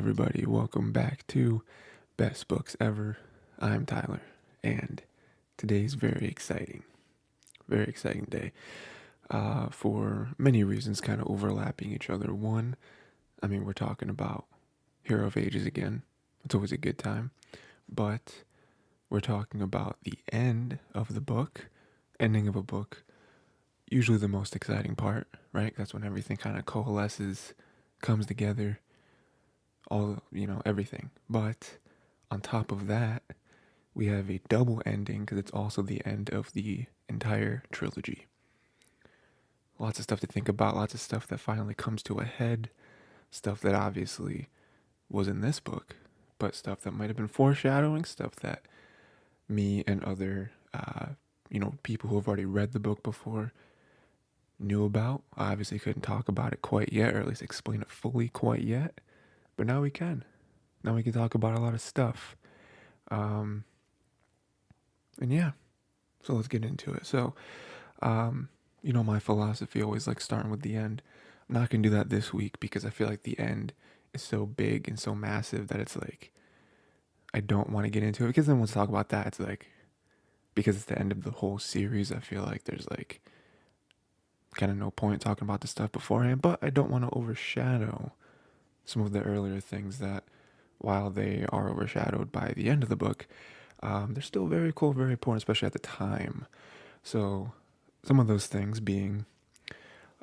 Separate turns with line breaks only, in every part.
everybody? Welcome back to Best Books Ever. I'm Tyler, and today's very exciting day for many reasons, kind of overlapping each other. One, we're talking about Hero of Ages again. It's always a good time, but we're talking about the ending of a book, usually the most exciting part, right? That's when everything kind of coalesces, comes together, everything. But on top of that, we have a double ending because it's also the end of the entire trilogy. Lots of stuff to think about, lots of stuff that finally comes to a head, stuff that obviously was in this book, but stuff that might have been foreshadowing, stuff that me and other, people who have already read the book before knew about. I obviously couldn't talk about it quite yet, or at least explain it fully quite yet, but now we can. Now we can talk about a lot of stuff. Um, and yeah, so let's get into it. So, my philosophy always like starting with the end. I'm not gonna do that this week because I feel like the end is so big and so massive that it's like I don't want to get into it because then once I talk about that, it's like because it's the end of the whole series. I feel like there's like kind of no point talking about the stuff beforehand, but I don't want to overshadow some of the earlier things that, while they are overshadowed by the end of the book, they're still very cool, very important, especially at the time. So, some of those things being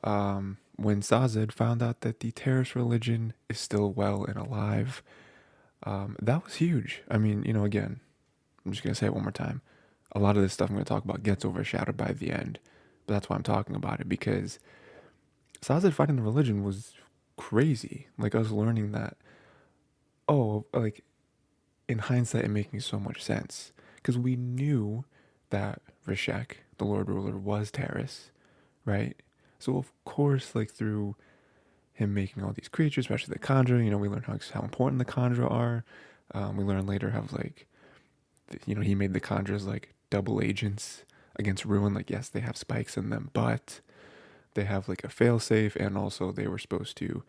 when Sazed found out that the terrorist religion is still well and alive, that was huge. Again, I'm just going to say it one more time. A lot of this stuff I'm going to talk about gets overshadowed by the end, but that's why I'm talking about it because Sazed fighting the religion was crazy. Like, us learning that, like, in hindsight, it making so much sense. Because we knew that Rishek, the Lord Ruler, was Terrace, right? So, of course, like, through him making all these creatures, especially the Khandra, we learn how important the Khandra are. We learn later how, like, he made the Khandras, like, double agents against Ruin. Like, yes, they have spikes in them, but they have, like, a failsafe, and also they were supposed to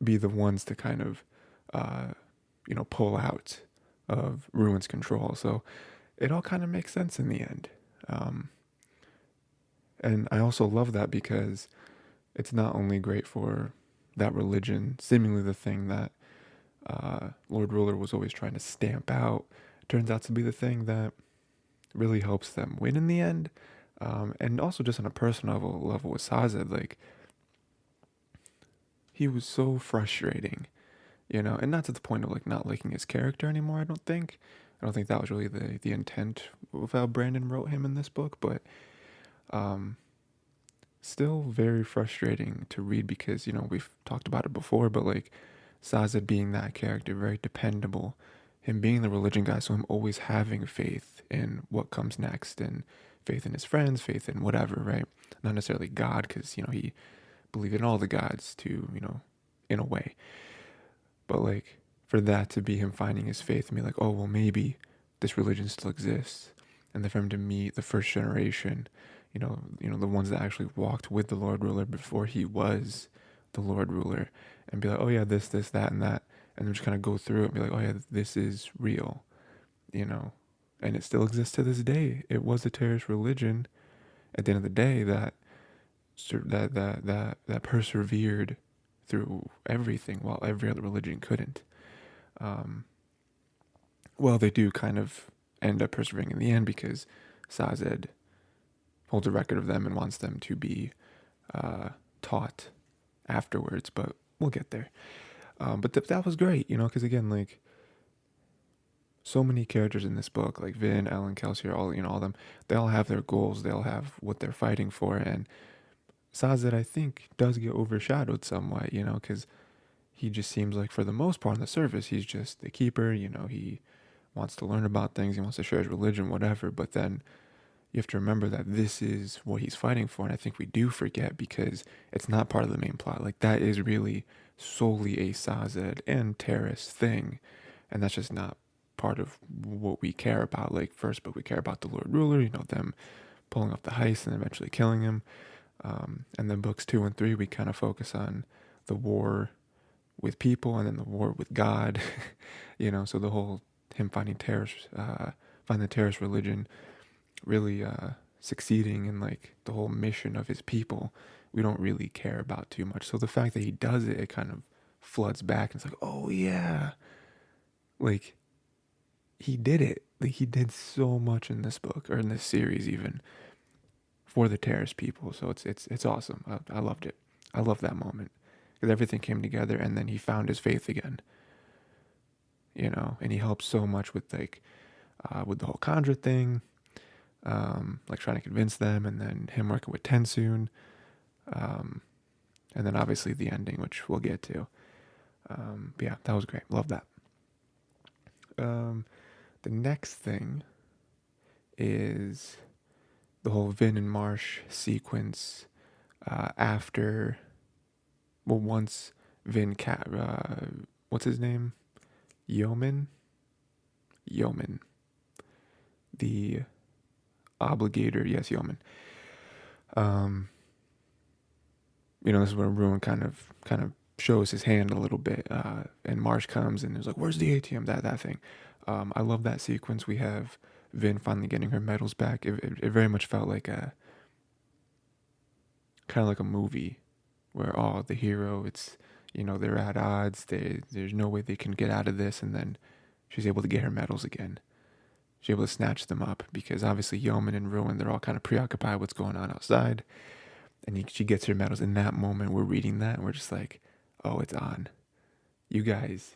be the ones to kind of, pull out of Ruin's control. So it all kind of makes sense in the end. Um, and I also love that because it's not only great for that religion, seemingly the thing that Lord Ruler was always trying to stamp out, turns out to be the thing that really helps them win in the end. And also just on a personal level with Sazed, like, he was so frustrating, and not to the point of like not liking his character anymore. I don't think that was really the intent of how Brandon wrote him in this book, but um, still very frustrating to read because we've talked about it before, but like Sazed being that character, very dependable, him being the religion guy, so him always having faith in what comes next and faith in his friends, faith in whatever, right? Not necessarily God, because he believed in all the gods to in a way. But like for that to be him finding his faith and be like, oh well, maybe this religion still exists, and then for him to meet the first generation, the ones that actually walked with the Lord Ruler before he was the Lord Ruler, and be like, oh yeah, this, that, and that, and then just kind of go through it and be like, oh yeah, this is real, and it still exists to this day. It was a terrorist religion at the end of the day that persevered through everything while every other religion couldn't. Um, well, they do kind of end up persevering in the end because Sazed holds a record of them and wants them to be taught afterwards, but we'll get there. But that was great, because again, like, so many characters in this book, like Vin, Elend, Kelsey, all of them, they all have their goals, they all have what they're fighting for, and Sazed, I think, does get overshadowed somewhat, because he just seems like, for the most part on the surface, he's just the keeper, he wants to learn about things, he wants to share his religion, whatever, but then you have to remember that this is what he's fighting for, and I think we do forget because it's not part of the main plot. Like, that is really solely a Sazed and Terrace thing, and that's just not part of what we care about. Like, first, but we care about the Lord Ruler, them pulling off the heist and eventually killing him. And then books 2 and 3, we kind of focus on the war with people, and then the war with God. So the whole him find the terrorist religion really succeeding in like the whole mission of his people, we don't really care about too much. So the fact that he does it, it kind of floods back, and it's like, oh yeah, like he did it. Like he did so much in this book or in this series even for the terrorist people. So it's awesome. I loved it. I love that moment because everything came together, and then he found his faith again. And he helped so much with with the whole Conjure thing, like trying to convince them, and then him working with Tensoon, um, and then obviously the ending, which we'll get to. But yeah, that was great. Love that. The next thing is the whole Vin and Marsh sequence after, well, once what's his name? Yeoman? Yeoman. The obligator, yes, Yeoman. This is where Ruin kind of shows his hand a little bit, and Marsh comes and is like, "Where's the ATM?" That thing. I love that sequence. We have Vin finally getting her medals back. It very much felt like a kind of like a movie where the hero, they're at odds. There's no way they can get out of this, and then she's able to get her medals again. She's able to snatch them up because obviously Yeoman and Ruin, they're all kind of preoccupied with what's going on outside. And she gets her medals. In that moment, we're reading that and we're just like, oh, it's on. You guys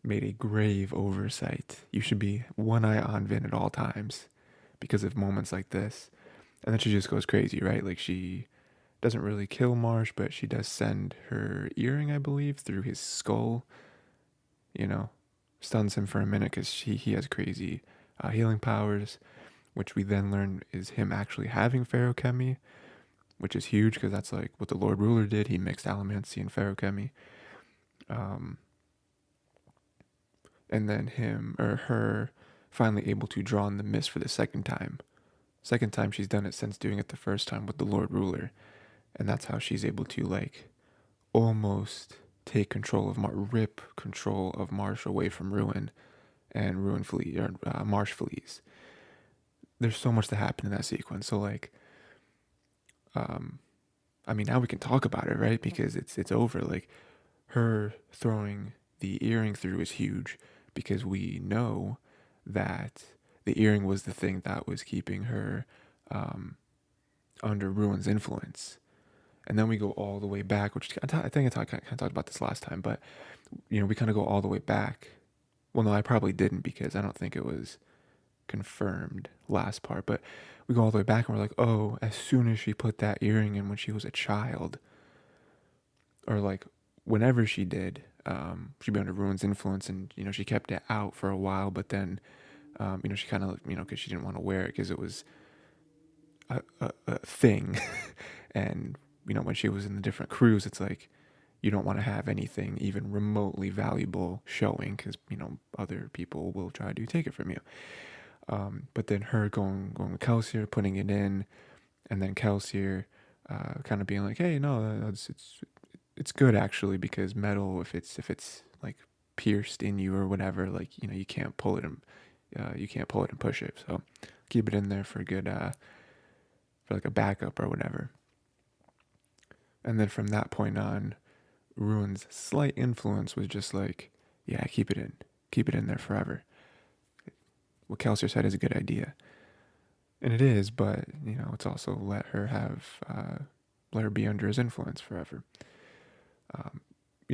made a grave oversight. You should be one eye on Vin at all times because of moments like this. And then she just goes crazy, right? Like she doesn't really kill Marsh, but she does send her earring, I believe, through his skull. Stuns him for a minute because he has crazy healing powers, which we then learn is him actually having feruchemy, which is huge because that's like what the Lord Ruler did. He mixed allomancy and feruchemy. And then him or her finally able to draw in the mist for the second time. Second time she's done it since doing it the first time with the Lord Ruler. And that's how she's able to like almost take control of rip control of Marsh away from Ruin, and Ruin flee or Marsh flees. There's so much to happen in that sequence. So like, now we can talk about it, right? Because it's over. Like her throwing the earring through is huge because we know that the earring was the thing that was keeping her under Ruin's influence. And then we go all the way back, which I think I kind of talked about this last time, but we kind of go all the way back. Well, no, I probably didn't because I don't think it was confirmed last part, but we go all the way back and we're like, oh, as soon as she put that earring in when she was a child, or like whenever she did, she'd be under Ruin's influence, and she kept it out for a while, but then she kind of because she didn't want to wear it because it was a thing. And when she was in the different crews, it's like you don't want to have anything even remotely valuable showing because other people will try to take it from you. But then her going with Kelsier, putting it in, and then Kelsier kind of being like, hey, no, it's good actually, because metal, if it's like pierced in you or whatever, like you can't pull it and push it. So keep it in there for good for like a backup or whatever. And then from that point on, Ruin's slight influence was just like, yeah, keep it in there forever. What Kelsier said is a good idea, and it is, but it's also let her be under his influence forever.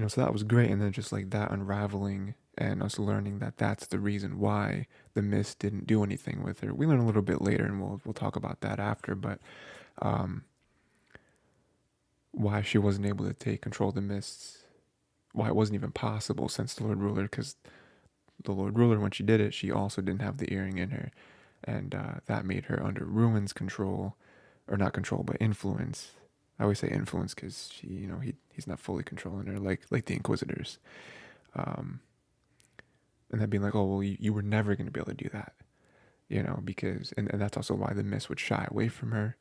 So that was great, and then just like that unraveling and us learning that that's the reason why the mist didn't do anything with her. We learn a little bit later, and we'll talk about that after, but why she wasn't able to take control of the mists, why it wasn't even possible since the Lord Ruler, because the Lord Ruler, when she did it, she also didn't have the earring in her, and that made her under Ruin's control, or not control, but influence. I always say influence because she, he's not fully controlling her like the Inquisitors, and that being like, oh well, you were never going to be able to do that, because and that's also why the mist would shy away from her,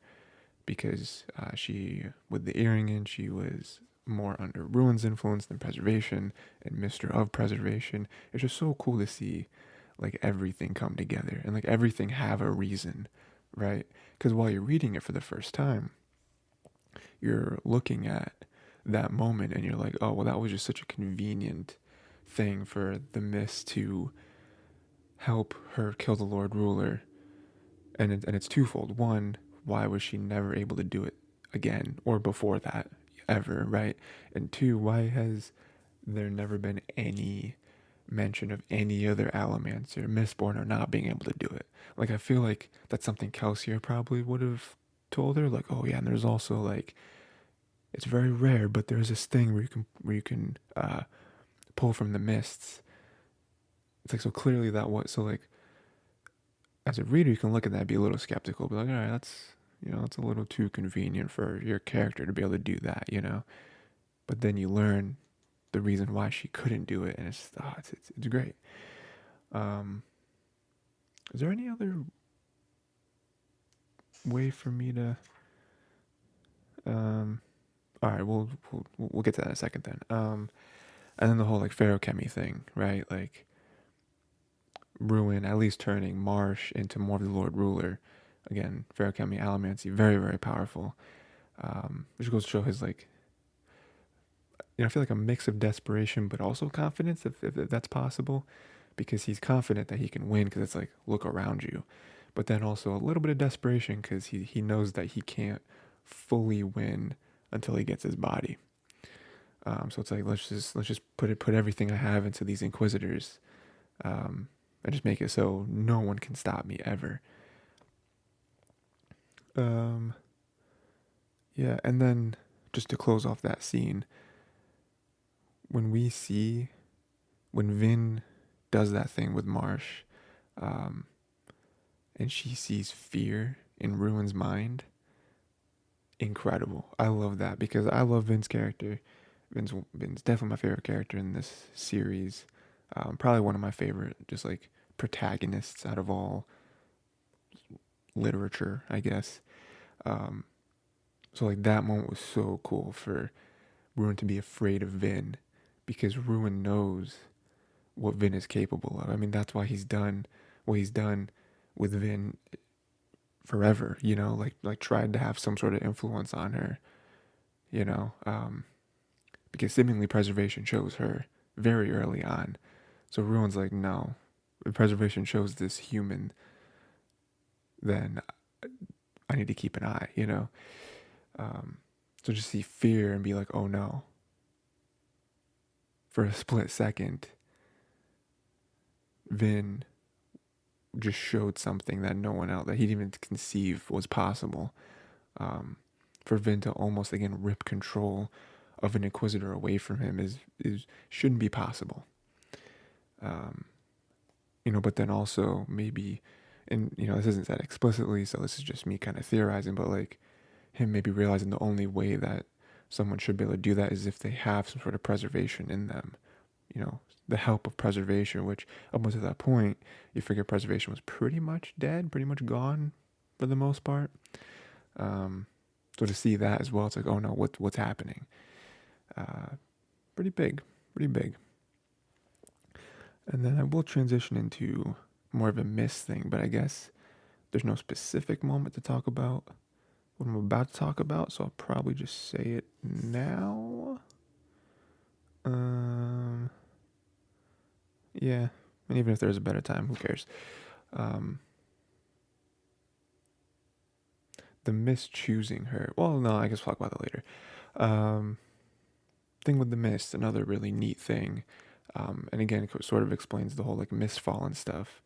because she, with the earring in, she was more under Ruin's influence than Preservation and Mr. of Preservation. It's just so cool to see like everything come together and like everything have a reason, right? Because while you're reading it for the first time, you're looking at that moment and you're like, oh, well, that was just such a convenient thing for the Mist to help her kill the Lord Ruler. And it's twofold. One, why was she never able to do it again or before that ever, right? And two, why has there never been any mention of any other Allomancer, Mistborn, or not being able to do it? Like, I feel like that's something Kelsier probably would have told her. Like, oh yeah, and there's also like, it's very rare, but there's this thing where you can pull from the mists. It's like, so clearly that was so like, as a reader, you can look at that and be a little skeptical, be like, all right, that's a little too convenient for your character to be able to do that, But then you learn the reason why she couldn't do it, and it's great. Is there any other way for me to? All right, we'll get to that in a second then. And then the whole like Feruchemy thing, right? Like Ruin at least turning Marsh into more of the Lord Ruler. Again, Feruchemy, Allomancy, very very powerful. Which goes to show his like, I feel like a mix of desperation but also confidence, if that's possible, because he's confident that he can win because it's like, look around you, but then also a little bit of desperation because he knows that he can't fully win until he gets his body. So it's like, let's just put everything I have into these Inquisitors, and just make it so no one can stop me ever. Yeah, and then just to close off that scene, when Vin does that thing with Marsh, and she sees fear in Ruin's mind, incredible. I love that because I love Vin's character. Vin's definitely my favorite character in this series. Probably one of my favorite, just like protagonists out of all literature, I guess. So like that moment was so cool for Ruin to be afraid of Vin, because Ruin knows what Vin is capable of. I mean, that's why he's done what he's done with Vin forever, like tried to have some sort of influence on her, because seemingly Preservation chose her very early on. So Ruin's like, no, if Preservation chose this human, then I need to keep an eye, So just see fear and be like, oh no. For a split second, Vin just showed something that no one else, that he didn't even conceive was possible. For Vin to almost again rip control of an Inquisitor away from him is shouldn't be possible. But then also maybe, and this isn't said explicitly, so this is just me kind of theorizing, but like him maybe realizing the only way that someone should be able to do that is if they have some sort of preservation in them, the help of Preservation, which up until that point, you figure Preservation was pretty much dead, pretty much gone for the most part. So to see that as well, it's like, oh no, what's happening? Pretty big. And then I will transition into more of a Mist thing, but I guess there's no specific moment to talk about what I'm about to talk about, so I'll probably just say it now. Yeah, and even if there's a better time, who cares? The Mist choosing her. Well, no, I guess we'll talk about that later. Thing with the Mist, another really neat thing, and again, it sort of explains the whole like Mistfall and stuff.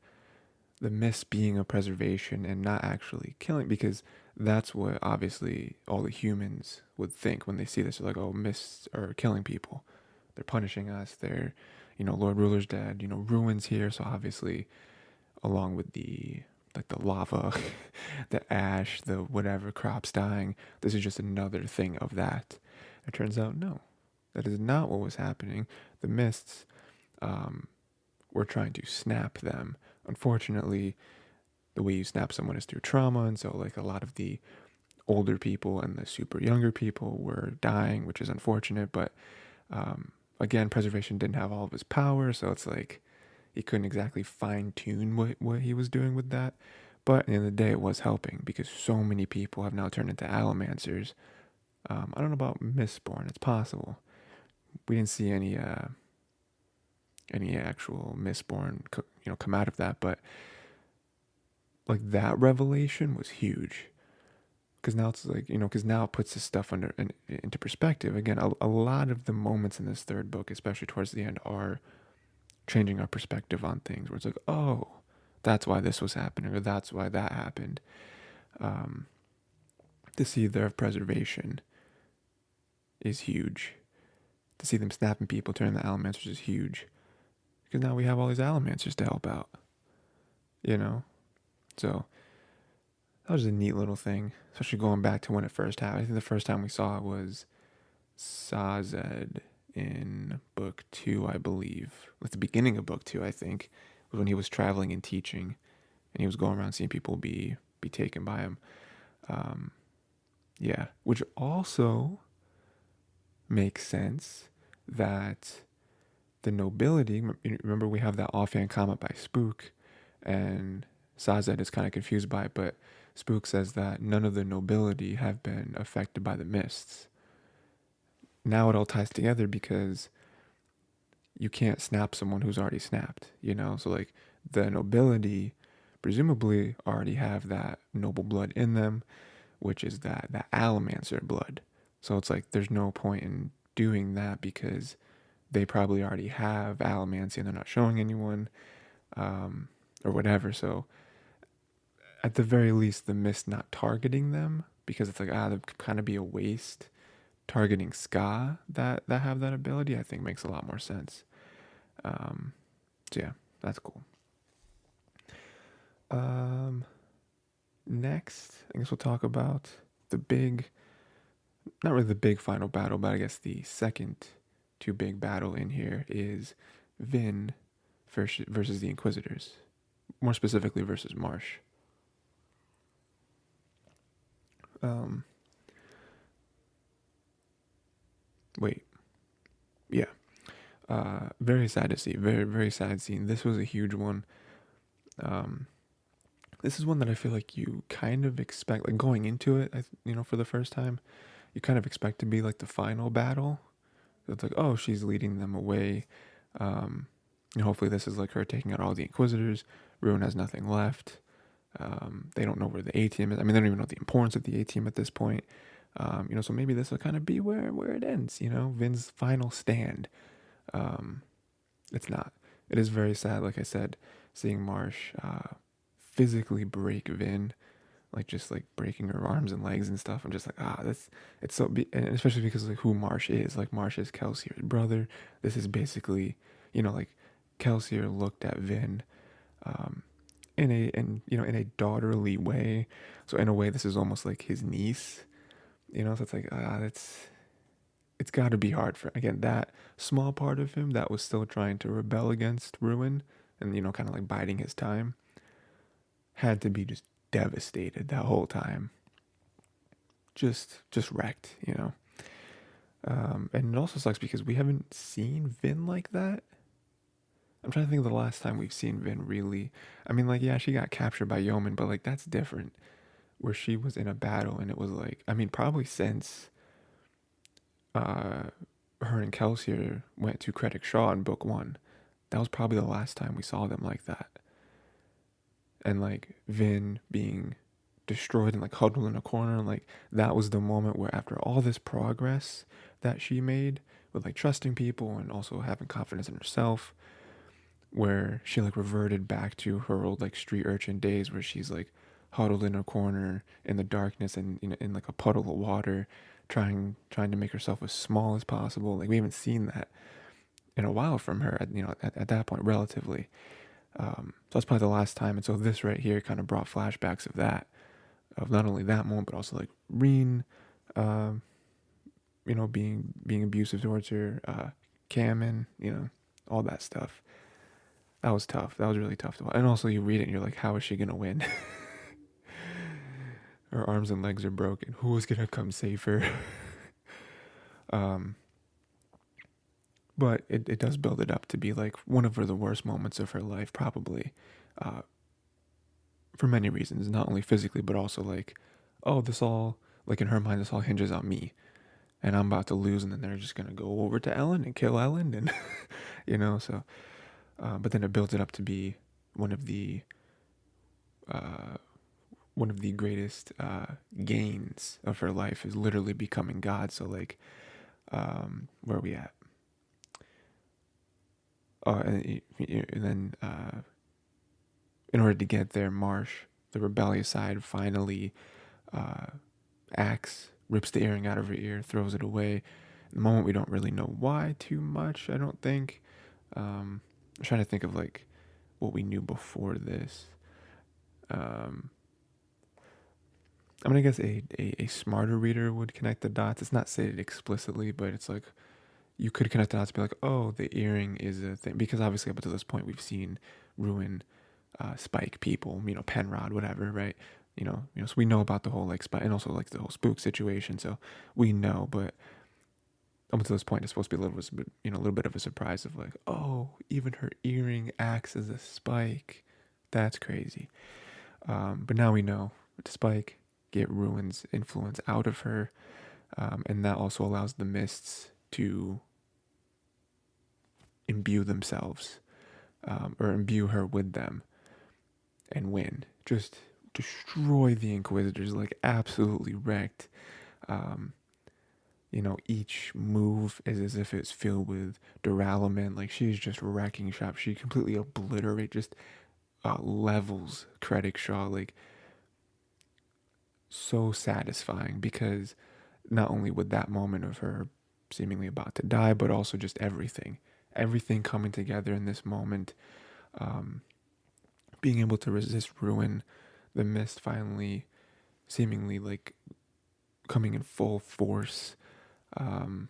The Mist being a preservation and not actually killing, because that's what obviously all the humans would think when they see this. They're like, oh, Mists are killing people. They're punishing us. They're, Lord Ruler's dead. Ruin's here. So obviously, along with the lava, the ash, the whatever, crops dying, this is just another thing of that. It turns out, no, that is not what was happening. The Mists were trying to snap them. Unfortunately, the way you snap someone is through trauma, and so like a lot of the older people and the super younger people were dying, which is unfortunate. But again, preservation didn't have all of his power, so it's like he couldn't exactly fine tune what he was doing with that. But at the end of the day, it was helping because so many people have now turned into Allomancers. I don't know about Mistborn. It's possible. We didn't see any actual Mistborn, come out of that, but like that revelation was huge. Because now it's like, because now it puts this stuff into perspective. Again, a lot of the moments in this third book, especially towards the end, are changing our perspective on things. Where it's like, oh, that's why this was happening, or that's why that happened. To see their preservation is huge. To see them snapping people, turning the Allomancers is huge. Because now we have all these Allomancers to help out. So that was a neat little thing, especially going back to when it first happened. I think the first time we saw it was Sazed in book 2, I believe. At the beginning of book 2, I think, was when he was traveling and teaching, and he was going around seeing people be taken by him. Yeah, which also makes sense that the nobility, remember we have that offhand comment by Spook, and Sazed is kind of confused by it, but Spook says that none of the nobility have been affected by the mists. Now it all ties together because you can't snap someone who's already snapped, So like the nobility presumably already have that noble blood in them, which is that Allomancer blood. So it's like there's no point in doing that because they probably already have Allomancy and they're not showing anyone, or whatever. So at the very least, the mist not targeting them, because it's like, that could kind of be a waste. Targeting Ska that have that ability, I think makes a lot more sense. So yeah, that's cool. Next, I guess we'll talk about the big, not really the big final battle, but I guess the second to big battle in here is Vin versus the Inquisitors. More specifically, versus Marsh. Wait. Yeah. Very sad to see. Very, very sad scene. This was a huge one. This is one that I feel like you kind of expect, like going into it, for the first time, you kind of expect to be like the final battle. It's like, oh, she's leading them away. Hopefully this is like her taking out all the Inquisitors. Ruin has nothing left. They don't know where the A-team is. I mean, they don't even know the importance of the A-team at this point. So maybe this will kind of be where it ends, Vin's final stand. It's not. It is very sad, like I said, seeing Marsh physically break Vin, like just like breaking her arms and legs and stuff. I'm just like, it's so, and especially because like who Marsh is. Like Marsh is Kelsier's brother. This is basically, like Kelsier looked at Vin, in a daughterly way. So in a way, this is almost like his niece, So it's like, it's got to be hard for, again, that small part of him that was still trying to rebel against Ruin and, kind of like biding his time, had to be just devastated that whole time. Just wrecked, And it also sucks because we haven't seen Vin like that. I'm trying to think of the last time we've seen Vin really. I mean, like, yeah, she got captured by Yeoman, but like that's different. Where she was in a battle and it was like, I mean, probably since her and Kelsier went to Credit Shaw in book 1. That was probably the last time we saw them like that. And like Vin being destroyed and like huddled in a corner, and like that was the moment where after all this progress that she made with like trusting people and also having confidence in herself, where she like reverted back to her old like street urchin days where she's like huddled in a corner in the darkness and in like a puddle of water, trying to make herself as small as possible. Like we haven't seen that in a while from her at that point, relatively. So that's probably the last time. And so this right here kind of brought flashbacks of that, of not only that moment, but also like Reen, being abusive towards her, Cameron, all that stuff. That was tough. That was really tough to watch. And also you read it and you're like, how is she going to win? her arms and legs are broken. Who was gonna come save her? um, but it does build it up to be like one of the worst moments of her life, probably, uh, for many reasons. Not only physically, but also like, oh, this all like in her mind, this all hinges on me, and I'm about to lose, and then they're just gonna go over to Elend and kill Elend, and so. But then it builds it up to be one of the uh, one of the greatest gains of her life is literally becoming God. So like, where are we at? Oh, and then in order to get there, Marsh, the rebellious side, finally uh, rips the earring out of her ear, throws it away. In the moment, we don't really know why too much. I don't think. I'm trying to think of like what we knew before this. I mean, I guess a smarter reader would connect the dots. It's not stated explicitly, but it's like you could connect the dots and be like, oh, the earring is a thing. Because obviously, up until this point, we've seen Ruin spike people, Penrod, whatever, right? So we know about the whole like spike and also like the whole Spook situation. So we know, but up until this point, it's supposed to be a little bit of a surprise of like, oh, even her earring acts as a spike. That's crazy. But now we know to spike, get Ruin's influence out of her, and that also allows the mists to imbue themselves, or imbue her with them, and win. Just destroy the Inquisitors, like absolutely wrecked. Um, each move is as if it's filled with duralumin. Like she's just wrecking shop. She completely obliterates, just levels Krennic Shaw. Like so satisfying because not only with that moment of her seemingly about to die, but also just everything coming together in this moment, um, being able to resist Ruin, the mist finally seemingly like coming in full force. Um,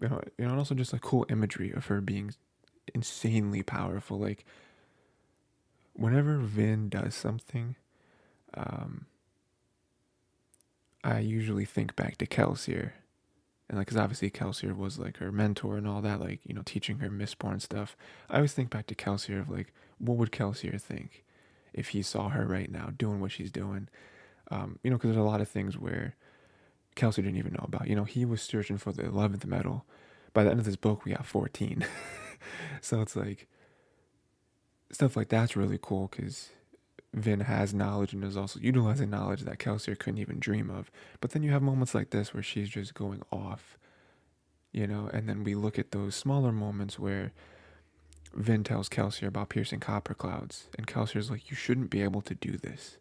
and also just like cool imagery of her being insanely powerful. Like whenever Vin does something, um, I usually think back to Kelsier. And like, cause obviously Kelsier was like her mentor and all that, like, teaching her mistborn stuff. I always think back to Kelsier of like, what would Kelsier think if he saw her right now doing what she's doing? Cause there's a lot of things where Kelsier didn't even know about. He was searching for the 11th medal. By the end of this book, we got 14. So it's like, stuff like that's really cool because Vin has knowledge and is also utilizing knowledge that Kelsier couldn't even dream of. But then you have moments like this where she's just going off, and then we look at those smaller moments where Vin tells Kelsier about piercing copper clouds, and Kelsier's like, you shouldn't be able to do this.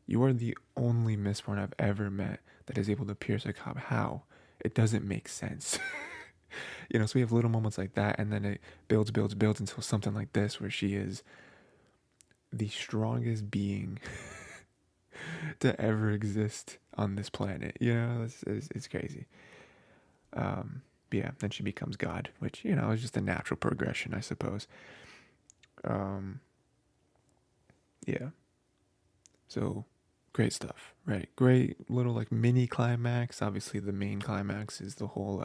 You are the only Mistborn I've ever met that is able to pierce a copper. How? It doesn't make sense. So we have little moments like that, and then it builds until something like this where she is the strongest being to ever exist on this planet. It's crazy. But yeah, then she becomes God, which is just a natural progression, I suppose. Um, yeah. So great stuff, right? Great little like mini climax. Obviously, the main climax is the whole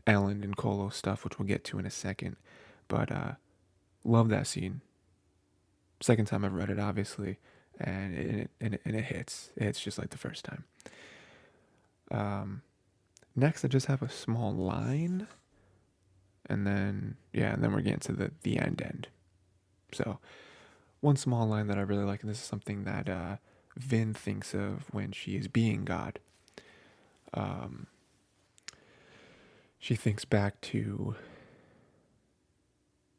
Elend and Kolo stuff, which we'll get to in a second. But love that scene. Second time I've read it, obviously, and it hits. It's just like the first time. Next, I just have a small line, and then we're getting to the end. So one small line that I really like, and this is something that Vin thinks of when she is being God. She thinks back to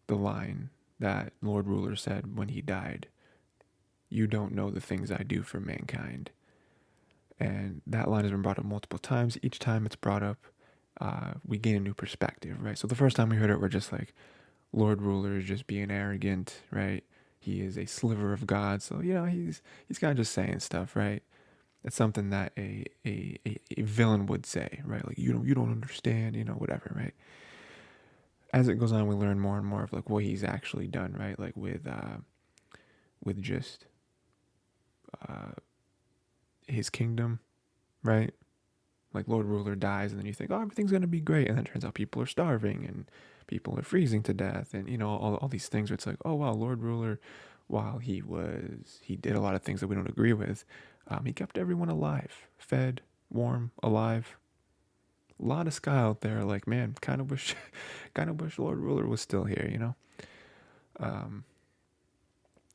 the line that Lord Ruler said when he died. You don't know the things I do for mankind. And that line has been brought up multiple times. Each time it's brought up, we gain a new perspective, right? So the first time we heard it, we're just like, Lord Ruler is just being arrogant, right? He is a sliver of God, so he's kind of just saying stuff, right? It's something that a villain would say, right? Like you don't understand, whatever, right? As it goes on, we learn more and more of like what he's actually done, right? Like with just his kingdom, right? Like Lord Ruler dies, and then you think, oh, everything's gonna be great, and then it turns out people are starving and people are freezing to death, and all these things. Where it's like, oh wow, Lord Ruler, while he did a lot of things that we don't agree with, he kept everyone alive, fed, warm, alive. A lot of sky out there. Like, man, kind of wish, kind of wish Lord Ruler was still here, Um,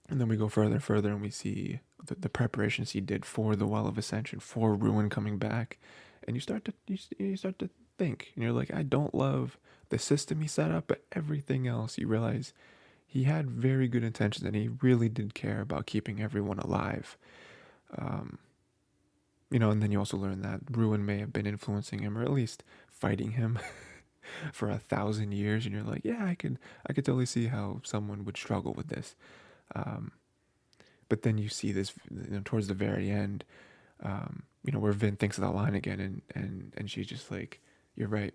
and then we go further and further, and we see the preparations he did for the Well of Ascension, for Ruin coming back, and you start to think, and you're like, I don't love the system he set up, but everything else, you realize he had very good intentions, and he really did care about keeping everyone alive. Um, and then you also learn that Ruin may have been influencing him, or at least fighting him for 1,000 years, and you're like, yeah, I could totally see how someone would struggle with this. Um, but then you see this, towards the very end, where Vin thinks of that line again, and she's just like, you're right,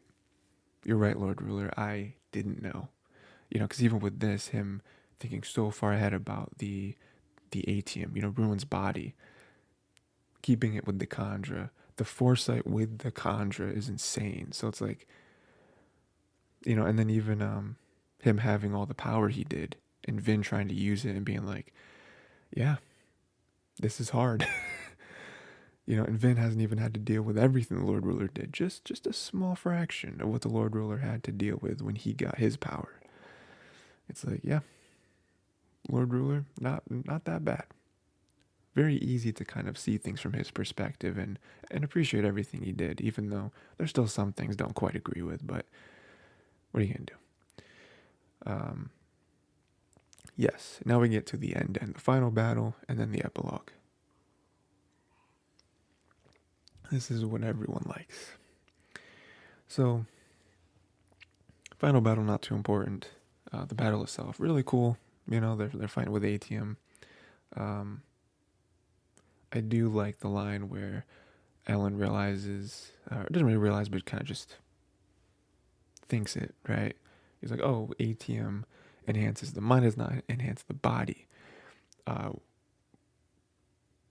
Lord Ruler, I didn't know, because even with this, him thinking so far ahead about the atium, Ruin's body, keeping it with the Khandra, the foresight with the Khandra is insane. So it's like, and then even him having all the power he did, and Vin trying to use it and being like, yeah, this is hard. And Vin hasn't even had to deal with everything the Lord Ruler did. Just a small fraction of what the Lord Ruler had to deal with when he got his power. It's like, yeah, Lord Ruler, not that bad. Very easy to kind of see things from his perspective and appreciate everything he did, even though there's still some things don't quite agree with. But what are you gonna do? Yes. Now we get to the end and the final battle, and then the epilogue. This is what everyone likes. So, final battle, not too important. The battle itself, really cool. They're fighting with ATM. I do like the line where Elend realizes, doesn't really realize, but kind of just thinks it, right? He's like, oh, ATM enhances the mind, does not enhance the body.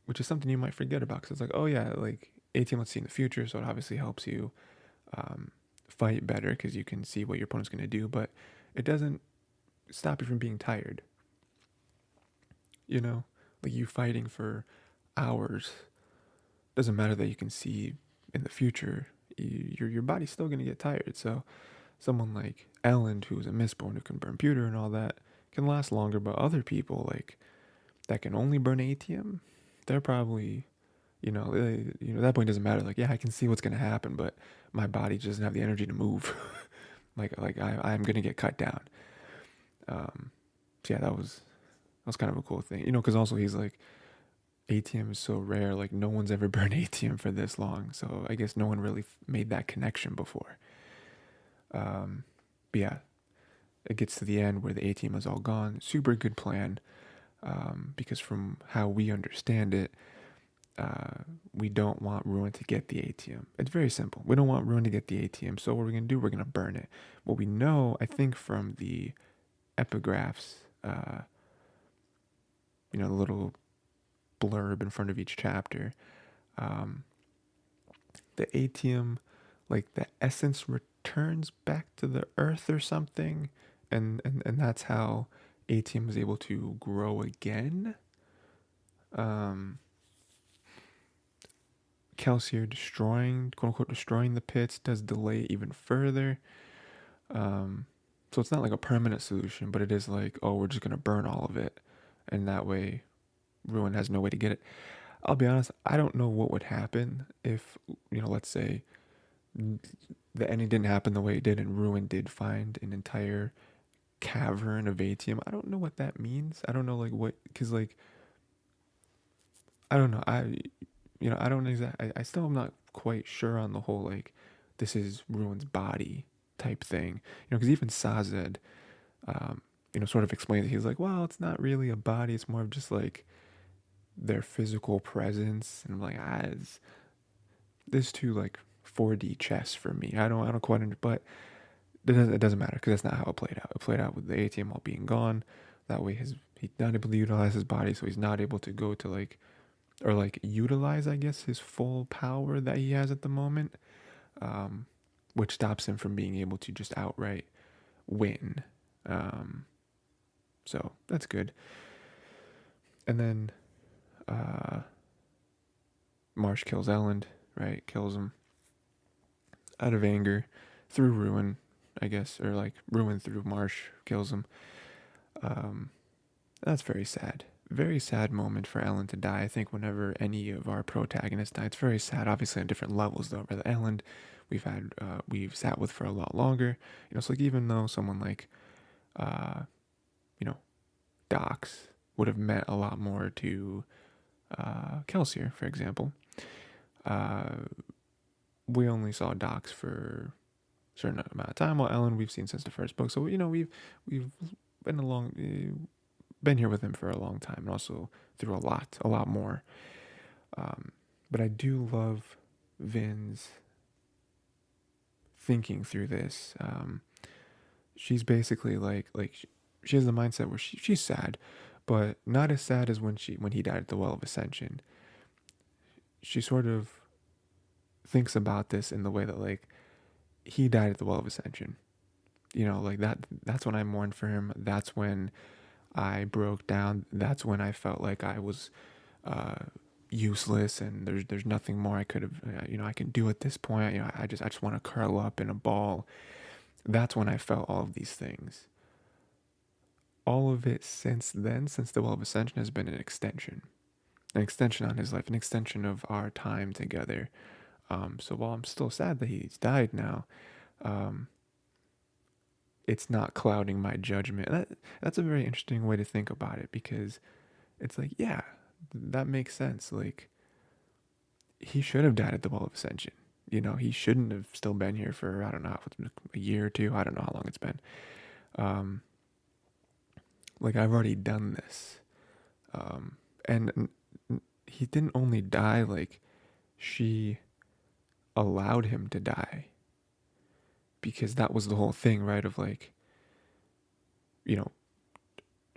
Which is something you might forget about, because it's like, oh yeah, like ATM, let's see in the future, so it obviously helps you fight better because you can see what your opponent's going to do, but it doesn't stop you from being tired. Like you fighting for hours, doesn't matter that you can see in the future, your body's still going to get tired. So someone like Elend, who's a mistborn, who can burn pewter and all that, can last longer, but other people like that can only burn ATM, they're probably, at that point it doesn't matter. Like, yeah, I can see what's gonna happen, but my body just doesn't have the energy to move. like I'm gonna get cut down. So yeah, that was kind of a cool thing, because also he's like, ATM is so rare. Like no one's ever burned ATM for this long, so I guess no one really made that connection before. But yeah, it gets to the end where the ATM is all gone. Super good plan. Because from how we understand it, we don't want Ruin to get the ATM. It's very simple. We don't want Ruin to get the ATM, so what we're going to do, we're going to burn it. What we know, I think, from the epigraphs, the little blurb in front of each chapter, the ATM, like the essence returns back to the earth or something, and that's how ATM is able to grow again. Kelsier destroying, quote unquote, destroying the pits does delay even further. So it's not like a permanent solution, but it is like, oh, we're just gonna burn all of it, and that way, Ruin has no way to get it. I'll be honest, I don't know what would happen if, let's say the ending didn't happen the way it did, and Ruin did find an entire cavern of ATM. I don't know what that means. I don't know, like, what, because, like, I don't know. I don't exactly. I still am not quite sure on the whole, like, this is Ruin's body type thing. Because even Sazed, sort of explains it. He's like, well, it's not really a body. It's more of just like their physical presence. And I'm like, it's this too like 4D chess for me. I don't quite but it doesn't matter because that's not how it played out. It played out with the ATM all being gone. That way he's not able to utilize his body, so he's not able to go to like or like utilize, I guess, his full power that he has at the moment, which stops him from being able to just outright win. Um, so that's good. And then Marsh kills Elend, right? Kills him out of anger through ruin, I guess, or like ruin through Marsh kills him. Um, that's very sad. Very sad moment for Elend to die. I think whenever any of our protagonists die, it's very sad. Obviously on different levels though. But Elend, we've sat with for a lot longer. So like even though someone like uh, you know, Dox would have meant a lot more to Kelsier, for example. Uh, we only saw Dox for a certain amount of time, while Elend we've seen since the first book. So we've been here with him for a long time, and also through a lot more. But I do love Vin's thinking through this. She's basically she has the mindset where she's sad, but not as sad as when he died at the Well of Ascension. She sort of thinks about this in the way that like he died at the Well of Ascension. Like that's when I mourned for him. That's when I broke down. That's when I felt like I was useless, and there's nothing more I could have I can do at this point. I just want to curl up in a ball. That's when I felt all of these things. All of it since then, since the Well of Ascension, has been an extension on his life, an extension of our time together. So while I'm still sad that he's died now, um, it's not clouding my judgment. That's a very interesting way to think about it, because it's like, yeah, that makes sense. Like, he should have died at the Well of Ascension. He shouldn't have still been here for, I don't know, a year or two. I don't know how long it's been. Like, I've already done this. And he didn't only die, like, she allowed him to die. Because that was the whole thing, right? Of like,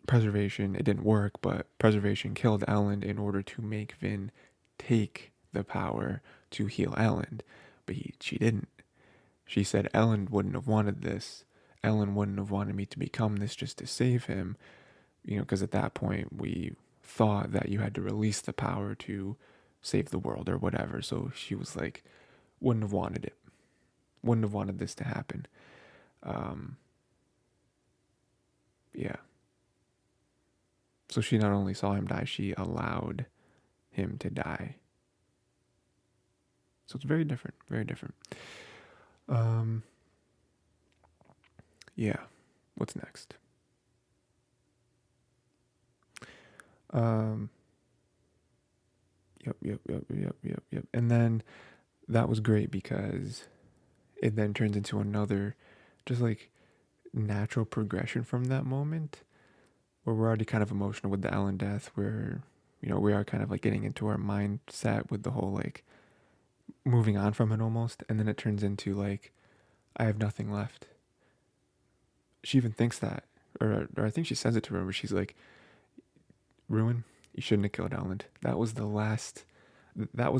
preservation, it didn't work, but preservation killed Elend in order to make Vin take the power to heal Elend. But she didn't. She said Elend wouldn't have wanted this. Elend wouldn't have wanted me to become this just to save him. Because at that point we thought that you had to release the power to save the world or whatever. So she was like, wouldn't have wanted it. Wouldn't have wanted this to happen. Yeah. So she not only saw him die, she allowed him to die. So it's very different, very different. Yeah. What's next? Yep. And then that was great because it then turns into another just like natural progression from that moment, where we're already kind of emotional with the Elend death, where we are kind of like getting into our mindset with the whole like moving on from it almost, and then it turns into like, I have nothing left. She even thinks that, or I think she says it to her, where she's like, Ruin, you shouldn't have killed Elend. That was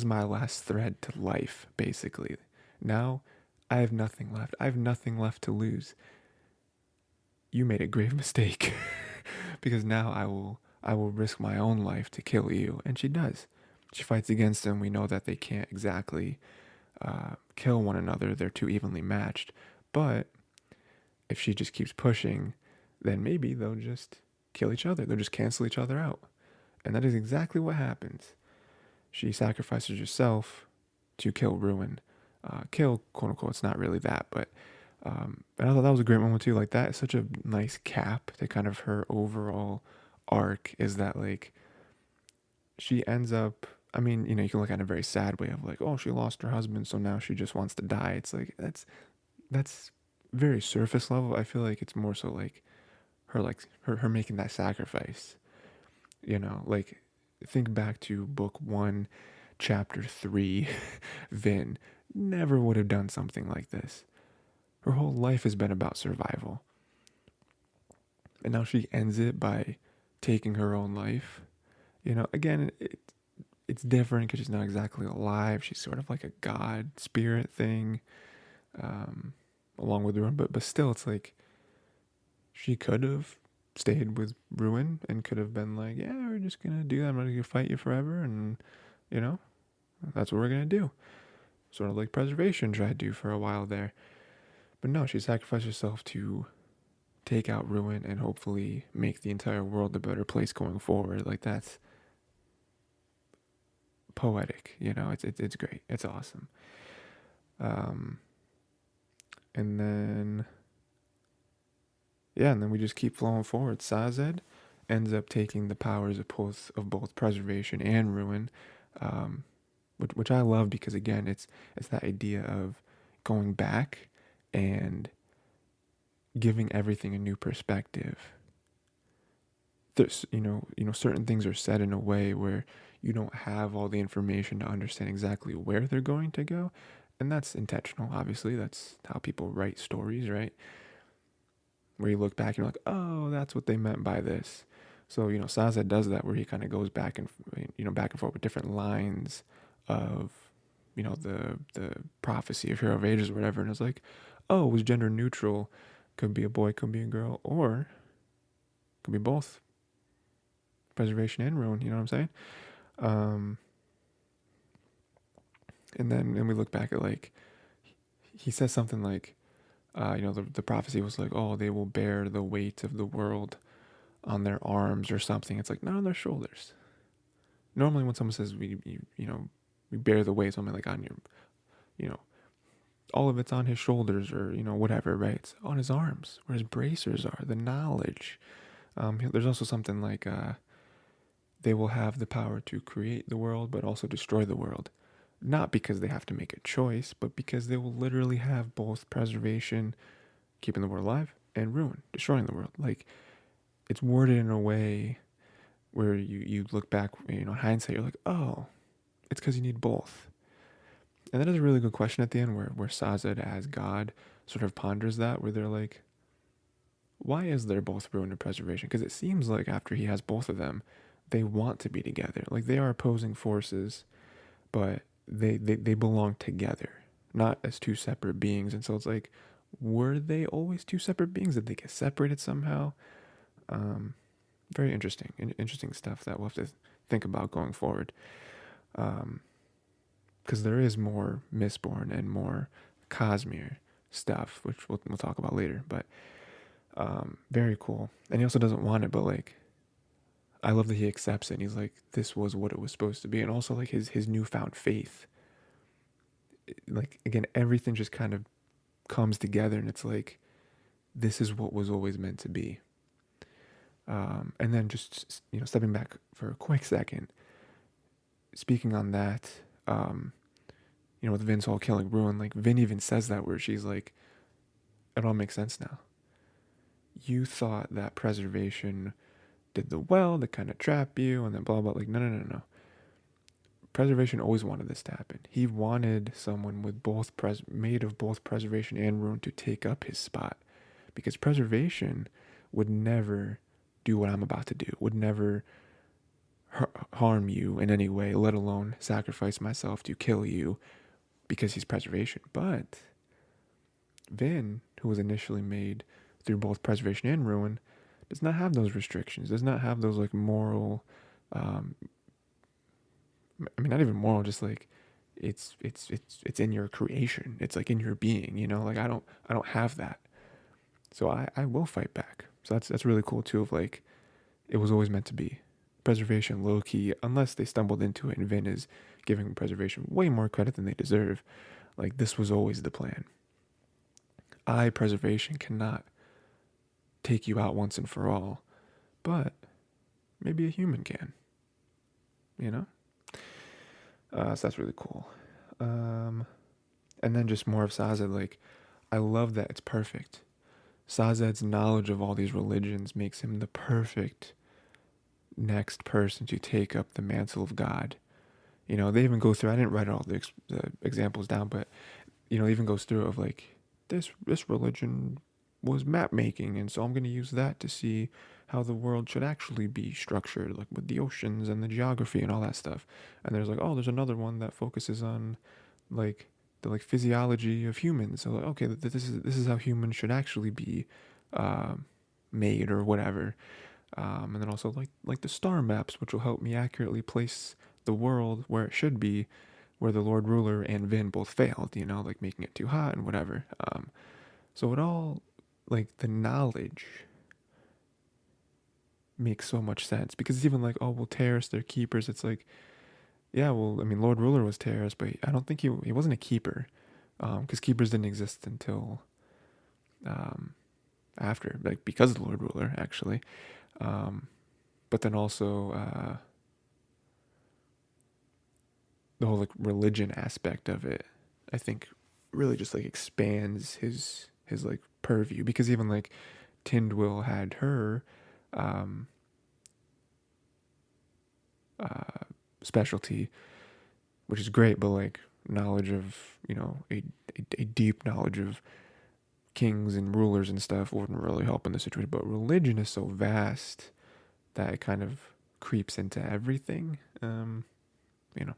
my last thread to life, basically. Now I have nothing left. I have nothing left to lose. You made a grave mistake. Because now I will risk my own life to kill you. And she does. She fights against him. We know that they can't exactly kill one another. They're too evenly matched. But if she just keeps pushing, then maybe they'll just kill each other. They'll just cancel each other out. And that is exactly what happens. She sacrifices herself to kill Ruin. Kill, quote unquote, it's not really that, but and I thought that was a great moment too. Like, that is such a nice cap to kind of her overall arc, is that like she ends up, I mean, you can look at it in a very sad way of like, oh, she lost her husband, so now she just wants to die. It's like, that's very surface level. I feel like it's more so like her making that sacrifice. Like, think back to book 1, chapter 3. Vin never would have done something like this. Her whole life has been about survival. And now she ends it by taking her own life. Again, it's different because she's not exactly alive. She's sort of like a god spirit thing, um, along with Ruin. But still, it's like she could have stayed with Ruin and could have been like, yeah, we're just gonna do that. I'm gonna fight you forever, and you know, that's what we're gonna do. Sort of like Preservation tried to do for a while there. But no, she sacrificed herself to take out Ruin and hopefully make the entire world a better place going forward. Like that's poetic, you know. It's great. It's awesome. Um, and then yeah, and then we just keep flowing forward. Sazed ends up taking the powers of both Preservation and Ruin, um, which I love because again, it's that idea of going back and giving everything a new perspective. There's, certain things are said in a way where you don't have all the information to understand exactly where they're going to go, and that's intentional. Obviously, that's how people write stories, right? Where you look back and you're like, oh, that's what they meant by this. So Sazed does that, where he kind of goes back and back and forth with different lines of the prophecy of Hero of Ages or whatever, and it's like, oh, it was gender neutral, could be a boy, could be a girl, or could be both, Preservation and Ruin. You know what I'm saying? Um, and we look back at, like, he says something like, the prophecy was like, oh, they will bear the weight of the world on their arms or something. It's like, not on their shoulders. Normally when someone says we bear the weight, something like on your, you know, all of it's on his shoulders or, whatever, right? It's on his arms where his bracers are, the knowledge. There's also something like, they will have the power to create the world, but also destroy the world. Not because they have to make a choice, but because they will literally have both Preservation, keeping the world alive, and Ruin, destroying the world. Like, it's worded in a way where you look back, hindsight, you're like, oh, it's because you need both. And that is a really good question at the end where Sazed as God sort of ponders that, where they're like, why is there both Ruin and Preservation? Because it seems like after he has both of them, they want to be together. Like, they are opposing forces, but they belong together, not as two separate beings. And so it's like, were they always two separate beings? Did they get separated somehow? Very interesting stuff that we'll have to think about going forward. Because there is more Mistborn and more Cosmere stuff, which we'll talk about later. But very cool. And he also doesn't want it, but like, I love that he accepts it. And he's like, this was what it was supposed to be. And also like his newfound faith. Like, again, everything just kind of comes together, and it's like, this is what was always meant to be. And then just, stepping back for a quick second, speaking on that, with Vin's whole killing Ruin, like, Vin even says that, where she's like, it all makes sense now. You thought that Preservation did the well to kind of trap you, and then blah, blah. Like, no. Preservation always wanted this to happen. He wanted someone with made of both Preservation and Ruin to take up his spot, because Preservation would never do what I'm about to do, would never harm you in any way, let alone sacrifice myself to kill you, because he's Preservation. But Vin, who was initially made through both Preservation and Ruin, does not have those restrictions, does not have those like moral, not even moral, just like, it's in your creation. It's like in your being, like, I don't have that. So I will fight back. So that's really cool too, of like, it was always meant to be. Preservation, low key, unless they stumbled into it and Vin is giving Preservation way more credit than they deserve. Like, this was always the plan. Preservation, cannot take you out once and for all, but maybe a human can, So that's really cool. And then just more of Sazed. Like, I love that it's perfect. Sazed's knowledge of all these religions makes him the perfect next person to take up the mantle of God. They even go through, I didn't write all the examples down, but, it even goes through of like, this religion was map making, and so I'm going to use that to see how the world should actually be structured, like with the oceans and the geography and all that stuff. And there's like, oh, there's another one that focuses on like the like physiology of humans. So like, okay, this is how humans should actually be um, made or whatever. And then also like the star maps, which will help me accurately place the world where it should be, where the Lord Ruler and Vin both failed. Like making it too hot and whatever. So it all, like the knowledge makes so much sense, because it's even like, oh well, terrorists, they're keepers. It's like, yeah, well, I mean, Lord Ruler was terrorist, but I don't think he wasn't a keeper, because keepers didn't exist until um, after, like because of the Lord Ruler actually. Um, but then also the whole like religion aspect of it, I think, really just like expands his like purview, because even like Tindwyl had her um, uh, specialty, which is great, but like knowledge of a deep knowledge of kings and rulers and stuff wouldn't really help in this situation. But religion is so vast that it kind of creeps into everything. You know,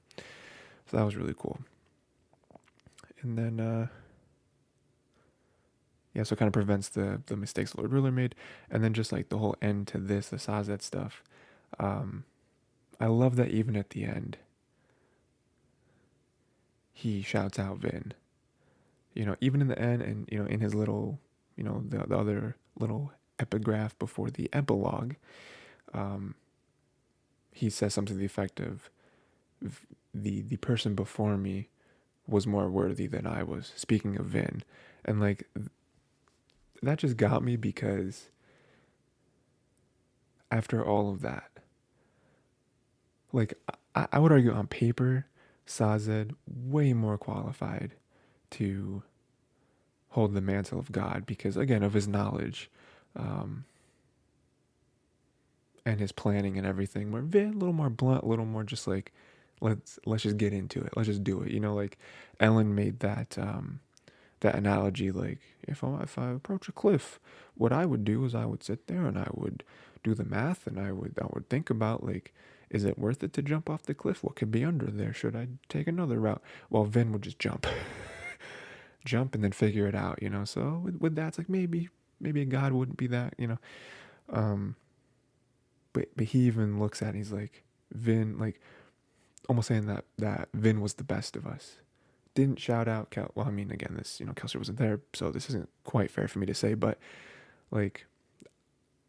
so that was really cool. And then yeah, so it kind of prevents the mistakes Lord Ruler made, and then just like the whole end to this, the Sazed stuff. Um, I love that even at the end, he shouts out Vin. Even in the end, and in his little, the other little epigraph before the epilogue, um, he says something to the effect of, the person before me was more worthy than I was. Speaking of Vin, and like that just got me, because after all of that, like I would argue on paper, Sazed way more qualified to hold the mantle of God, because again of his knowledge, um, and his planning and everything. Where Vin a little more blunt, a little more just like, let's just get into it. Let's just do it. Like Elend made that analogy, like if I approach a cliff, what I would do is I would sit there and I would do the math, and I would think about, like, is it worth it to jump off the cliff? What could be under there? Should I take another route? Well, Vin would just jump, jump, and then figure it out. So with that, it's like maybe a god wouldn't be that. Um, but he even looks at it, he's like, Vin, like almost saying that Vin was the best of us. Didn't shout out well, I mean, again, this, Kelsier wasn't there, so this isn't quite fair for me to say, but like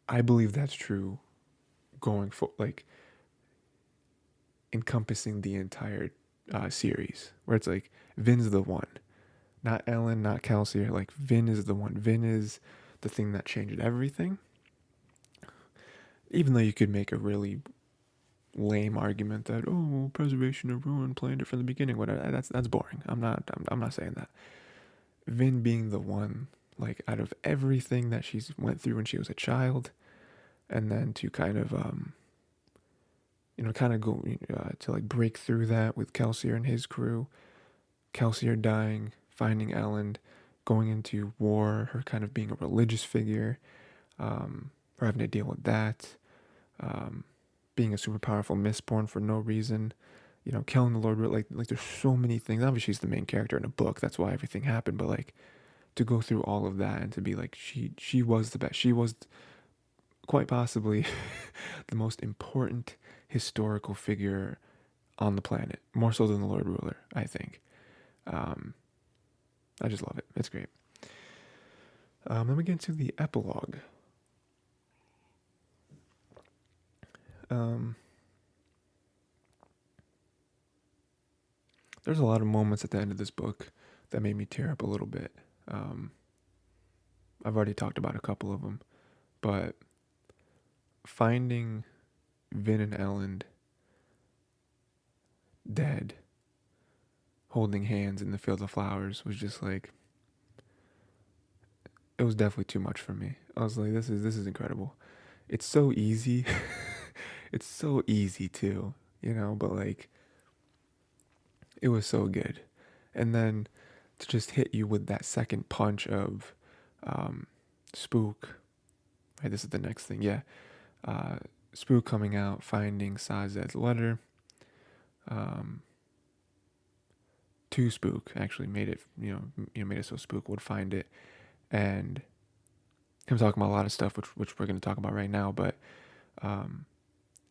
I believe that's true going for, like, encompassing the entire series, where it's like Vin's the one, not Elend, not Kelsier. Like Vin is the one. Vin is the thing that changed everything. Even though you could make a really lame argument that, oh, preservation of ruin, planned it from the beginning, whatever, that's boring. I'm not saying that. Vin being the one, like, out of everything that she's went through when she was a child, and then to kind of go to like break through that with Kelsier and his crew, Kelsier dying, finding Elend, going into war, her kind of being a religious figure, her having to deal with that, um, being a super powerful mistborn for no reason, killing the Lord. Like there's so many things. Obviously, she's the main character in a book. That's why everything happened. But like, to go through all of that and to be like, she was the best. She was quite possibly the most important historical figure on the planet, more so than the Lord Ruler, I think. Um, I just love it. It's great. Then we get into the epilogue. Um, there's a lot of moments at the end of this book that made me tear up a little bit. I've already talked about a couple of them, but finding Vin and Elend dead, holding hands in the field of flowers, was just like, it was definitely too much for me. I was like, this is incredible. It's so easy. It's so easy too, but like, it was so good. And then to just hit you with that second punch of, um, Spook, right? This is the next thing. Yeah. Spook coming out, finding Sazed's letter. Um, to Spook actually made it, made it so Spook would find it, and him talking about a lot of stuff, which we're going to talk about right now. But um,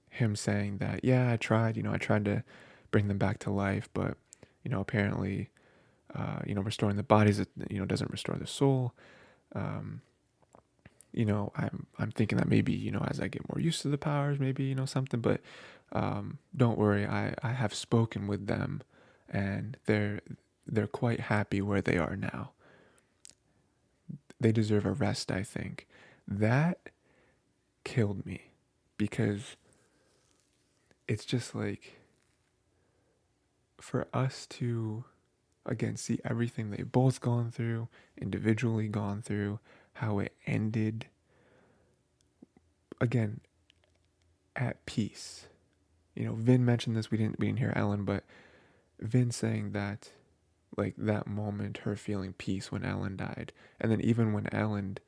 him saying that, yeah, I tried to bring them back to life, but apparently, restoring the bodies, doesn't restore the soul. Um, I'm thinking that maybe, as I get more used to the powers, maybe, something, but don't worry, I have spoken with them, and they're quite happy where they are now. They deserve a rest, I think. That killed me, because it's just like, for us to, again, see everything they've both gone through, individually gone through, how it ended, again, at peace. Vin mentioned this. We didn't hear Elend, but Vin saying that, like, that moment, her feeling peace when Elend died, and then even when Elend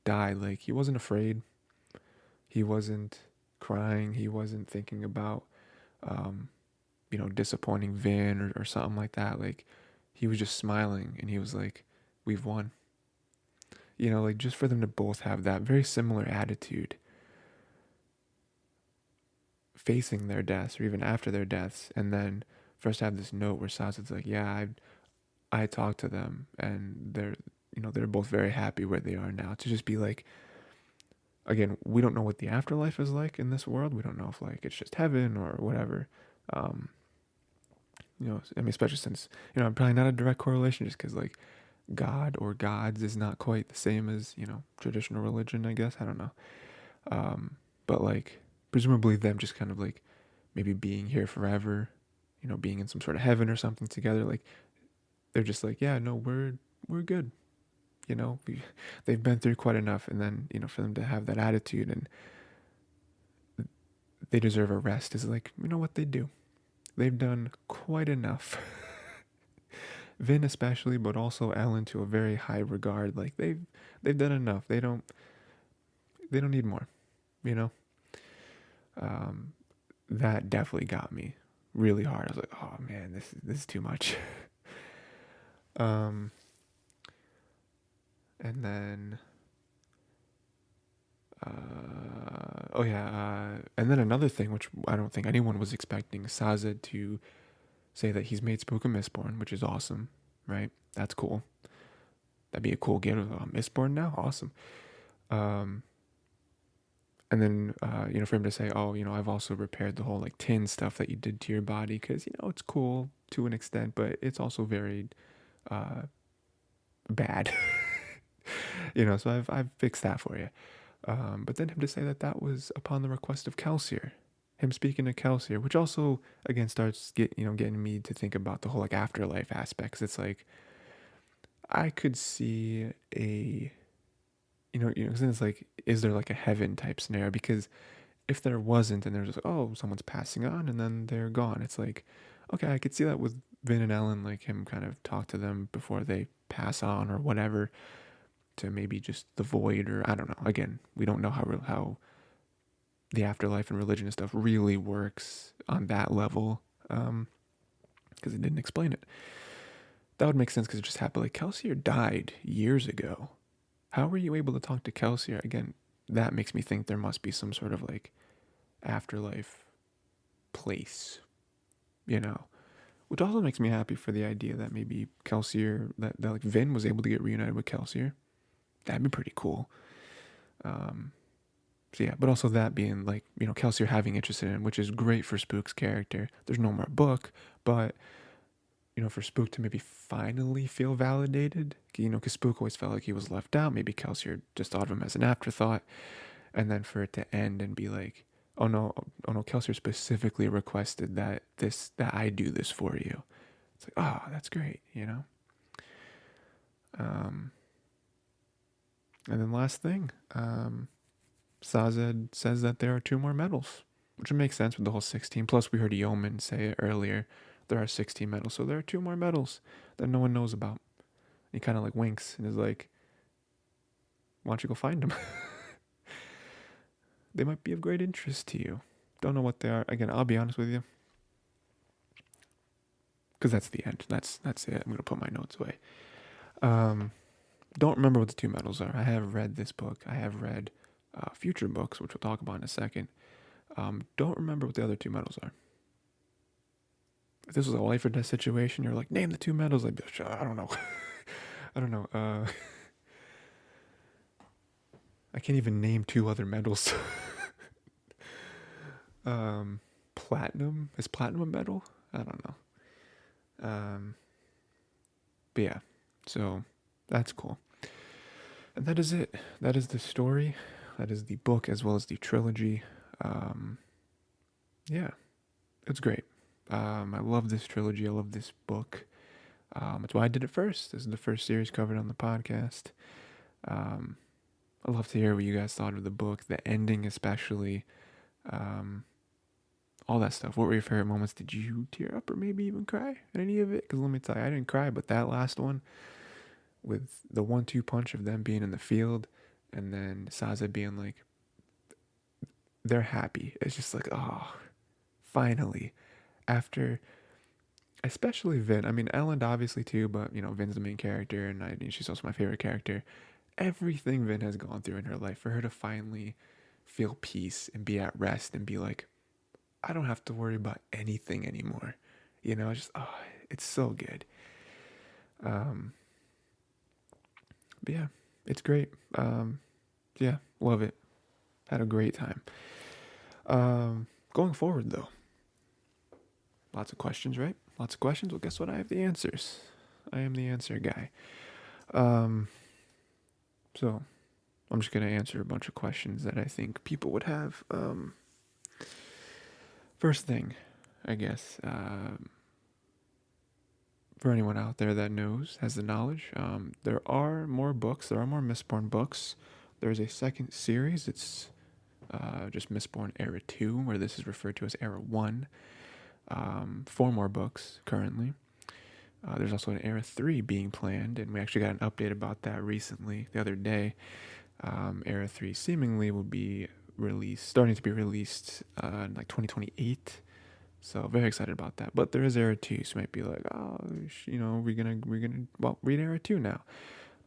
died, like, he wasn't afraid. He wasn't crying. He wasn't thinking about, um, disappointing Vin or something like that. Like, he was just smiling, and he was like, "We've won." Like, just for them to both have that very similar attitude facing their deaths, or even after their deaths, and then first have this note where Sazed's like, "Yeah, I talked to them, and they're both very happy where they are now." To just be like, again, we don't know what the afterlife is like in this world. We don't know if, like, it's just heaven or whatever. Um, I mean, especially since, probably not a direct correlation, just because, like, God or gods is not quite the same as, traditional religion, I guess. I don't know. But, like, presumably them just kind of, like, maybe being here forever, being in some sort of heaven or something together. Like, they're just like, yeah, no, we're good. They've been through quite enough, and then, for them to have that attitude, and they deserve a rest, is like, what they do. They've done quite enough. Vin especially, but also Elend to a very high regard. Like, they've done enough. They don't need more. You know. Um, that definitely got me really hard. I was like, oh man, this is too much. um, and then, and then another thing, which I don't think anyone was expecting, Sazed to say that he's made Spook a mistborn, which is awesome, right? That's cool. That'd be a cool gift. Mistborn now, awesome. Um, and then for him to say, oh, I've also repaired the whole, like, tin stuff that you did to your body, because it's cool to an extent, but it's also very uh, bad. So I've fixed that for you. But then him to say that was upon the request of Kelsier, him speaking to Kelsier, which also, again, starts getting me to think about the whole, like, afterlife aspects. It's like, I could see a, cause then it's like, is there, like, a heaven type scenario? Because if there wasn't, and there's just, oh, someone's passing on and then they're gone, it's like, okay, I could see that with Vin and Elend, like, him kind of talk to them before they pass on or whatever, to maybe just the void, or I don't know. Again, we don't know how the afterlife and religion and stuff really works on that level, because it didn't explain it. That would make sense, because it just happened. Like, Kelsier died years ago. How were you able to talk to Kelsier again? That makes me think there must be some sort of, like, afterlife place, which also makes me happy for the idea that maybe Kelsier, that like Vin was able to get reunited with Kelsier. That'd be pretty cool. So yeah, but also that being, like, Kelsier having interest in it, which is great for Spook's character. There's no more book, but for Spook to maybe finally feel validated, because Spook always felt like he was left out. Maybe Kelsier just thought of him as an afterthought, and then for it to end and be like, oh no, Kelsier specifically requested that I do this for you. It's like, oh, that's great. And then last thing, Sazed says that there are 2 more medals, which would make sense with the whole 16. Plus, we heard Yeoman say it earlier. There are 16 medals, so there are 2 more medals that no one knows about. He kind of, like, winks and is like, why don't you go find them? They might be of great interest to you. Don't know what they are. Again, I'll be honest with you, because that's the end. That's it. I'm gonna put my notes away. Um, don't remember what the two medals are. I have read this book. I have read future books, which we'll talk about in a second. Don't remember what the other two medals are. If this was a life or death situation, you're like, name the two medals. I'd be like, I don't know. I don't know. I can't even name two other medals. Platinum? Is platinum a medal? I don't know. But yeah, so that's cool. And that is it. That is the story. That is the book as well as the trilogy. Yeah, it's great. I love this trilogy. I love this book. That's why I did it first. This is the first series covered on the podcast. I'd love to hear what you guys thought of the book, the ending especially, all that stuff. What were your favorite moments? Did you tear up or maybe even cry at any of it? Because let me tell you, I didn't cry, but that last one with the 1-2 punch of them being in the field and then Sazed being like, they're happy. It's just like, oh, finally. After, especially Vin. I mean, Elend obviously too, but, Vin's the main character and she's also my favorite character. Everything Vin has gone through in her life, for her to finally feel peace and be at rest and be like, I don't have to worry about anything anymore. It's so good. But yeah, it's great. Yeah, love it. Had a great time. Going forward though, lots of questions, right? Lots of questions. Well, guess what? I have the answers. I am the answer guy. So I'm just gonna answer a bunch of questions that I think people would have. First thing, I guess, for anyone out there that knows, has the knowledge, there are more books. There are more Mistborn books. There's a second series. It's just Mistborn Era 2, where this is referred to as Era 1. 4 more books currently. There's also an Era 3 being planned, and we actually got an update about that recently, the other day. Era 3 seemingly will be starting to be released in like 2028. So very excited about that. But there is Era 2, so you might be like, oh, we're gonna read Era 2 now.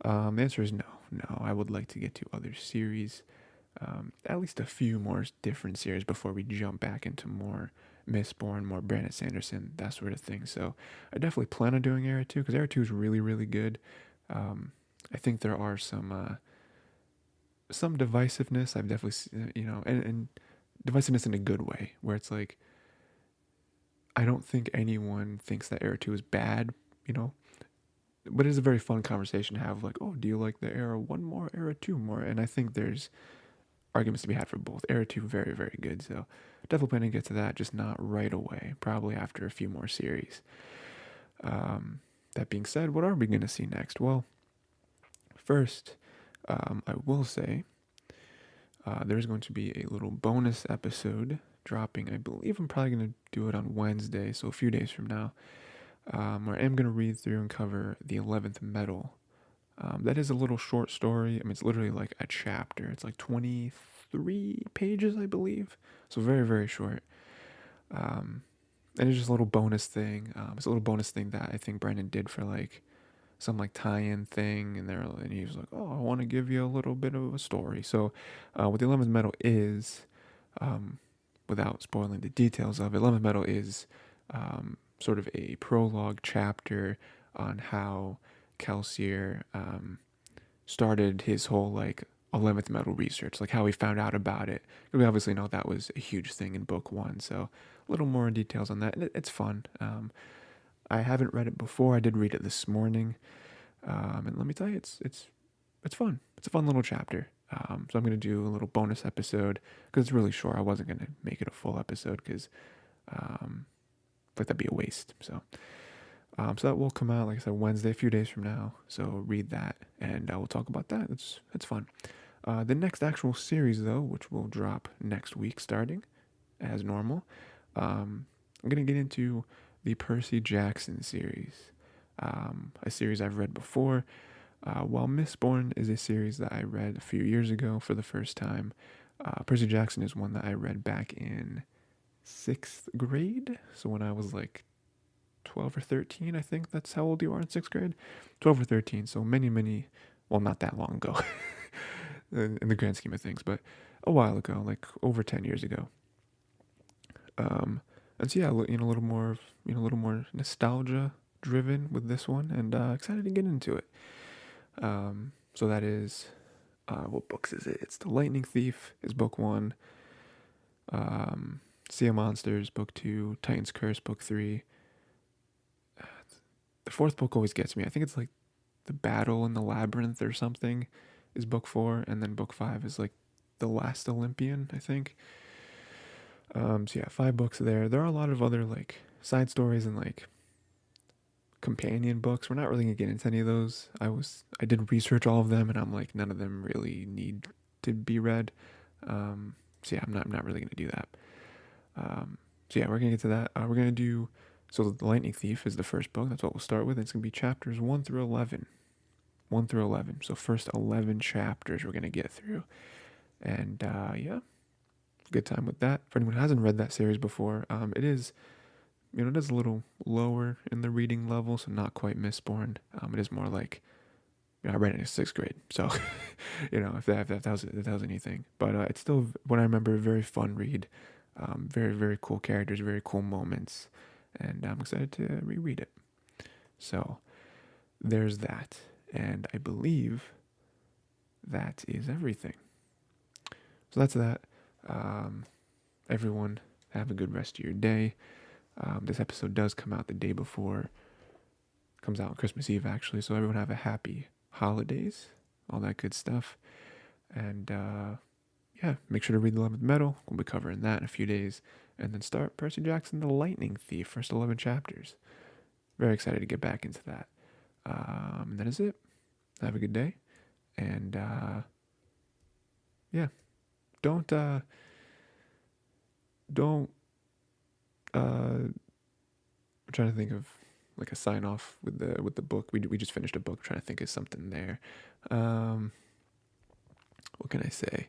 The answer is no. No, I would like to get to other series, at least a few more different series before we jump back into more Mistborn, more Brandon Sanderson, that sort of thing. So I definitely plan on doing Era 2 because Era 2 is really, really good. I think there are some divisiveness. I've definitely, and divisiveness in a good way, where it's like, I don't think anyone thinks that Era 2 is bad, but it's a very fun conversation to have, like, oh, do you like the Era 1 more, Era 2 more? And I think there's arguments to be had for both. Era 2, very, very good, so definitely planning to get to that, just not right away, probably after a few more series. That being said, what are we going to see next? Well, first, I will say there's going to be a little bonus episode dropping. I believe I'm probably going to do it on Wednesday, so a few days from now, where I am going to read through and cover the 11th Medal. That is a little short story. I mean, it's literally like a chapter. It's like 23 pages, I believe. So very, very short. And it's just a little bonus thing. It's a little bonus thing that I think Brandon did for like some like tie-in thing, and he was like, "Oh, I want to give you a little bit of a story." So, what the 11th Medal is, without spoiling the details of it, 11th Medal is sort of a prologue chapter on how Kelsier started his whole like 11th Medal research, like how he found out about it. We obviously know that was a huge thing in book 1, so a little more details on that. And it's fun. I haven't read it before. I did read it this morning, and let me tell you, it's fun. It's a fun little chapter. So I'm gonna do a little bonus episode because it's really short. I wasn't gonna make it a full episode because like that'd be a waste. So that will come out, like I said, Wednesday, a few days from now. So read that, and we'll talk about that. It's fun. The next actual series, though, which will drop next week, starting as normal, I'm gonna get into the Percy Jackson series, a series I've read before. While Mistborn is a series that I read a few years ago for the first time, Percy Jackson is one that I read back in 6th grade. So when I was like 12 or 13, I think that's how old you are in 6th grade. 12 or 13. So many, well, not that long ago in the grand scheme of things, but a while ago, like over 10 years ago. And so yeah, a little more, a little more nostalgia driven with this one, and excited to get into it. So that is, what books is it? It's The Lightning Thief is book 1. Sea of Monsters, book 2. Titan's Curse, book 3. The 4th book always gets me. I think it's like The Battle in the Labyrinth or something is book 4, and then book 5 is like The Last Olympian, I think. So yeah, 5 books there. There are a lot of other like side stories and like companion books. We're not really gonna get into any of those. I did research all of them, and I'm like, none of them really need to be read. So yeah, I'm not really gonna do that. So yeah, we're gonna get to that. We're gonna do, so The Lightning Thief is the first book. That's what we'll start with. It's gonna be chapters 1 through 11. 1 through 11. So first 11 chapters we're gonna get through, and yeah, good time with that. For anyone who hasn't read that series before, it is, it is a little lower in the reading level, so not quite Mistborn. It is more like, I read it in 6th grade, so if that was anything. But it's still, what I remember, a very fun read. Very, very cool characters, very cool moments, and I'm excited to reread it. So there's that, and I believe that is everything. So that's that. Everyone have a good rest of your day. This episode does come out the day before. Comes out on Christmas Eve, actually. So everyone have a happy holidays, all that good stuff. And yeah, make sure to read The 11th Metal. We'll be covering that in a few days. And then start Percy Jackson, The Lightning Thief, first 11 chapters. Very excited to get back into that. And that is it. Have a good day. And yeah, don't I'm trying to think of like a sign off with the book. We just finished a book. I'm trying to think of something there. What can I say?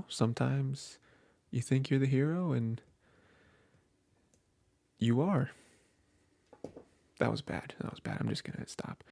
Sometimes you think you're the hero and you are. That was bad. I'm just gonna stop.